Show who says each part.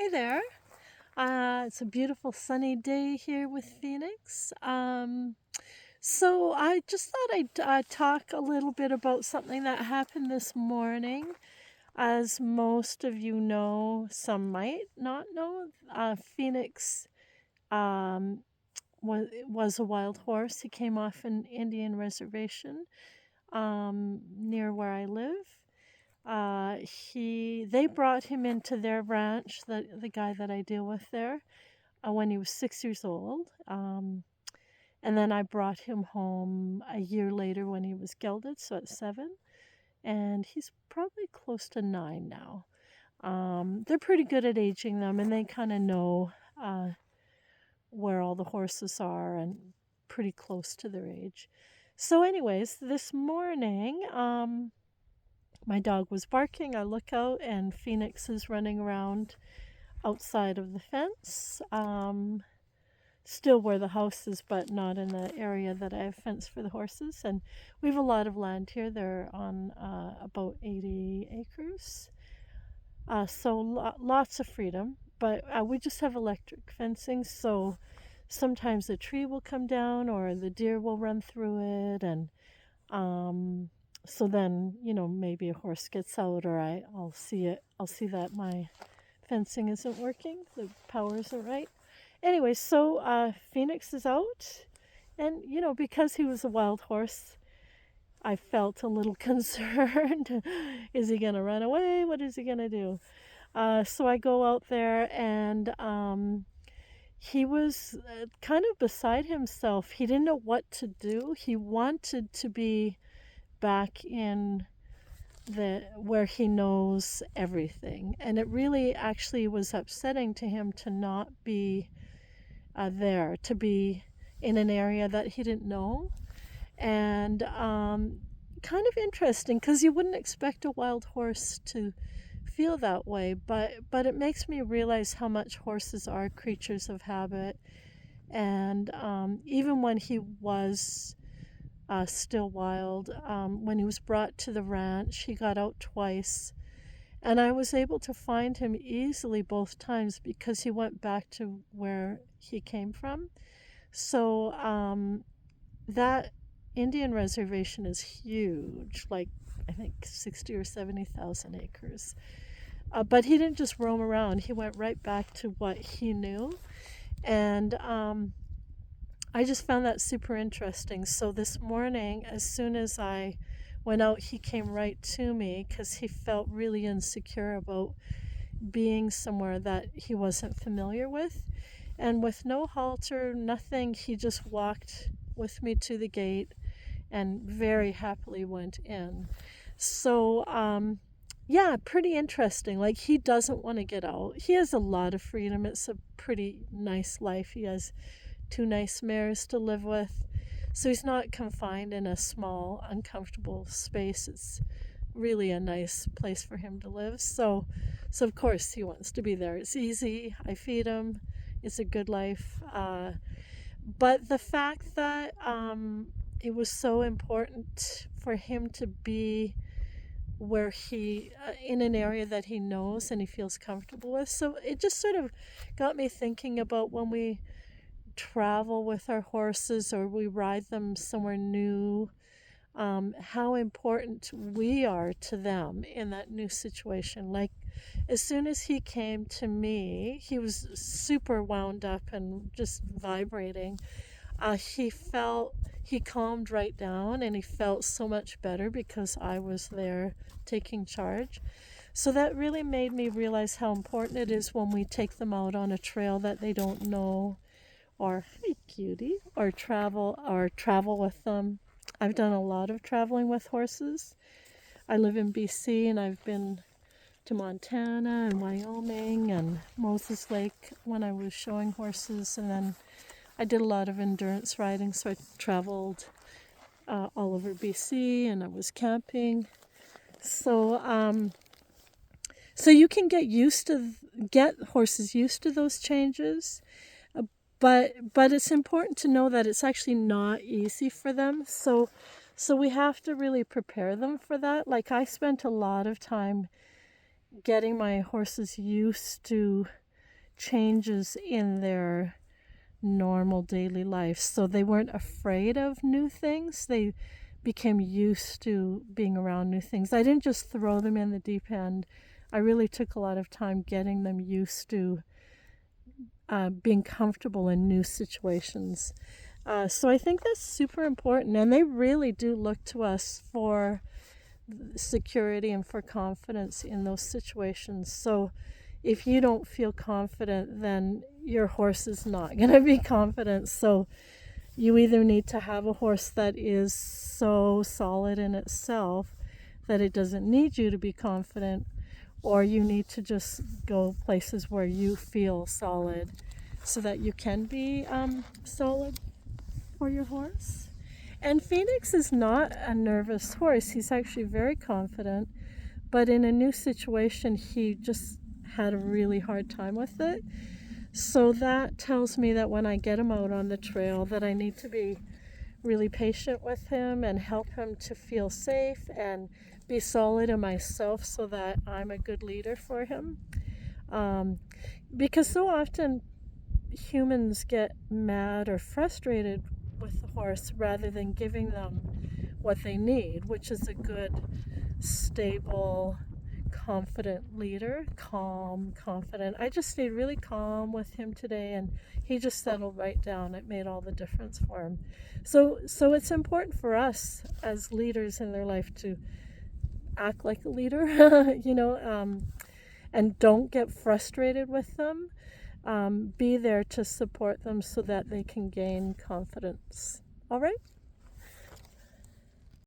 Speaker 1: Hey there. It's a beautiful sunny day here with Phoenix. So I just thought I'd talk a little bit about something that happened this morning. As most of you know, some might not know, Phoenix um, was a wild horse. He came off an Indian reservation near where I live. They brought him into their ranch, the guy that I deal with there, when he was 6 years old. And then I brought him home a year later when he was gelded, so at 7. And he's probably close to 9 now. They're pretty good at aging them, and they kind of know where all the horses are and pretty close to their age. So, anyways, this morning, my dog was barking. I look out, and Phoenix is running around outside of the fence. Still where the house is, but not in the area that I have fenced for the horses. And we have a lot of land here. They're on about 80 acres. So lots of freedom. But we just have electric fencing. So sometimes a tree will come down or the deer will run through it. And so then, maybe a horse gets out or I'll see it. I'll see that my fencing isn't working. The power isn't right. Anyway, so Phoenix is out, and because he was a wild horse, I felt a little concerned. Is he gonna run away? What is he gonna do? So I go out there, and he was kind of beside himself. He didn't know what to do. He wanted to be back in the where he knows everything, and it really actually was upsetting to him to not be there, to be in an area that he didn't know. And kind of interesting because you wouldn't expect a wild horse to feel that way, but it makes me realize how much horses are creatures of habit. And even when he was still wild, when he was brought to the ranch, he got out twice. And I was able to find him easily both times because he went back to where he came from. So that Indian reservation is huge, like I think 60 or 70,000 acres. But he didn't just roam around, he went right back to what he knew. And I just found that super interesting. So this morning, as soon as I went out, he came right to me because he felt really insecure about being somewhere that he wasn't familiar with. And with no halter, nothing, he just walked with me to the gate and very happily went in. So, yeah, pretty interesting. Like, he doesn't want to get out. He has a lot of freedom. It's a pretty nice life. He has 2 nice mares to live with. So he's not confined in a small, uncomfortable space. It's really a nice place for him to live. So of course he wants to be there. It's easy. I feed him. It's a good life. But the fact that it was so important for him to be where he in an area that he knows and he feels comfortable with. So it just sort of got me thinking about when we travel with our horses or we ride them somewhere new, how important we are to them in that new situation. Like, as soon as he came to me, he was super wound up and just vibrating. He calmed right down and he felt so much better because I was there taking charge. So that really made me realize how important it is when we take them out on a trail that they don't know, or hey cutie, or travel with them. I've done a lot of traveling with horses. I live in BC and I've been to Montana and Wyoming and Moses Lake when I was showing horses, and then I did a lot of endurance riding, so I traveled all over BC and I was camping. So so you can get horses used to those changes, but it's important to know that it's actually not easy for them. So we have to really prepare them for that. Like, I spent a lot of time getting my horses used to changes in their normal daily life. So they weren't afraid of new things. They became used to being around new things. I didn't just throw them in the deep end. I really took a lot of time getting them used to being comfortable in new situations. So I think that's super important. And they really do look to us for security and for confidence in those situations. So if you don't feel confident, then your horse is not going to be confident. So you either need to have a horse that is so solid in itself that it doesn't need you to be confident, or you need to just go places where you feel solid so that you can be solid for your horse. And Phoenix is not a nervous horse. He's actually very confident, but in a new situation, he just had a really hard time with it. So that tells me that when I get him out on the trail, that I need to be really patient with him and help him to feel safe and be solid in myself so that I'm a good leader for him. Because so often humans get mad or frustrated with the horse rather than giving them what they need, which is a good, stable, confident leader. Calm, confident. I just stayed really calm with him today, and he just settled right down. It made all the difference for him. So it's important for us as leaders in their life to act like a leader, and don't get frustrated with them. Be there to support them so that they can gain confidence. All right?